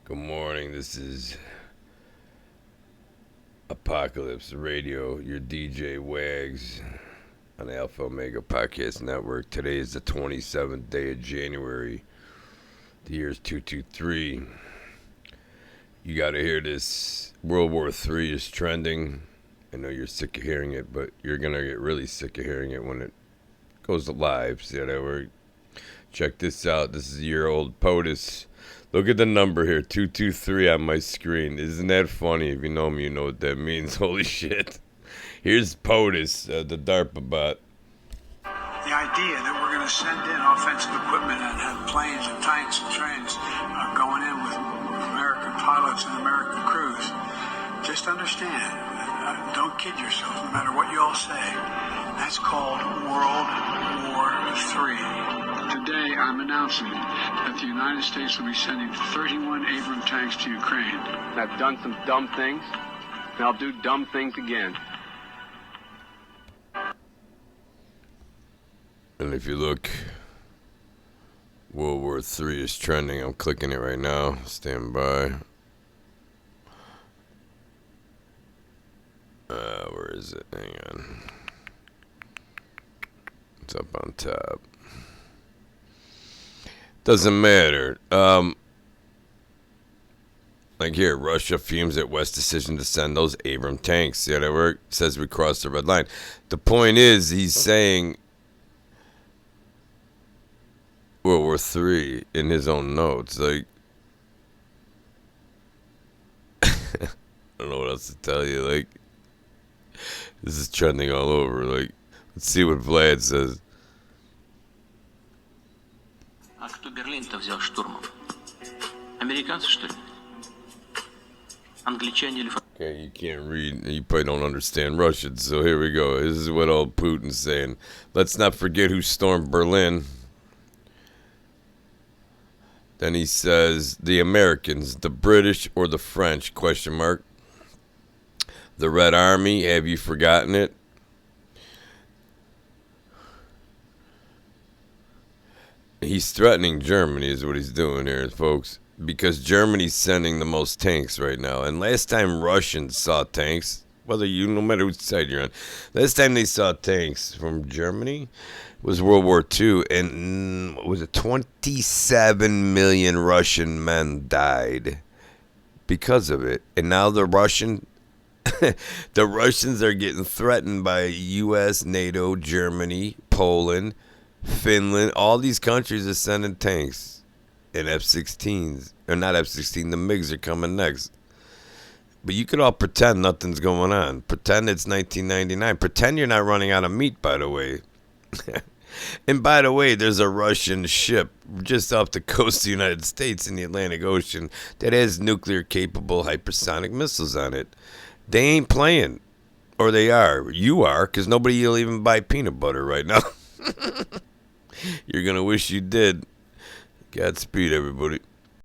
Good morning. This is Apocalypse Radio, your DJ Wags on the Alpha Omega Podcast Network. Today is the 27th day of January. The year is 223. You got to hear this. World War III is trending. I know you're sick of hearing it, but you're going to get really sick of hearing it when it goes live. See how that works? Check this out. This is a year-old POTUS. Look at the number here, 223 on my screen. Isn't that funny? If you know me, you know what that means. Holy shit. Here's POTUS, the DARPA bot. The idea that we're going to send in offensive equipment and have planes and tanks and trains going in with American pilots and American crews, just understand, don't kid yourself, no matter what you all say, that's called World War III. Today, I'm announcing that the United States will be sending 31 Abrams tanks to Ukraine. I've done some dumb things, and I'll do dumb things again. And if you look, World War III is trending. I'm clicking it right now. Stand by. Where is it? Hang on. It's up on top. Doesn't matter. Like here, Russia fumes at West's decision to send those Abrams tanks. See how that work? Says we crossed the red line. The point is, he's saying World War III in his own notes. Like, I don't know what else to tell you. Like, this is trending all over. Like, let's see what Vlad says. А кто Берлин-то взял штурмом? Американцы, что ли? Англичане или... Okay, you can't read. You probably don't understand Russian, so here we go. This is what old Putin's saying. Let's not forget who stormed Berlin. Then he says, the Americans, the British, or the French, question mark. The Red Army, have you forgotten it? He's threatening Germany is what he's doing here, folks. Because Germany's sending the most tanks right now. And last time Russians saw tanks, no matter whose side you're on, last time they saw tanks from Germany was World War II. And was it 27 million Russian men died because of it. And now the Russians are getting threatened by U.S., NATO, Germany, Poland, Finland. All these countries are sending tanks and F-16s. Or not F-16, the MiGs are coming next. But you could all pretend nothing's going on. Pretend it's 1999. Pretend you're not running out of meat, by the way. And by the way, there's a Russian ship just off the coast of the United States in the Atlantic Ocean that has nuclear-capable hypersonic missiles on it. They ain't playing. Or they are. You are, because nobody will even buy peanut butter right now. You're going to wish you did. Godspeed, everybody.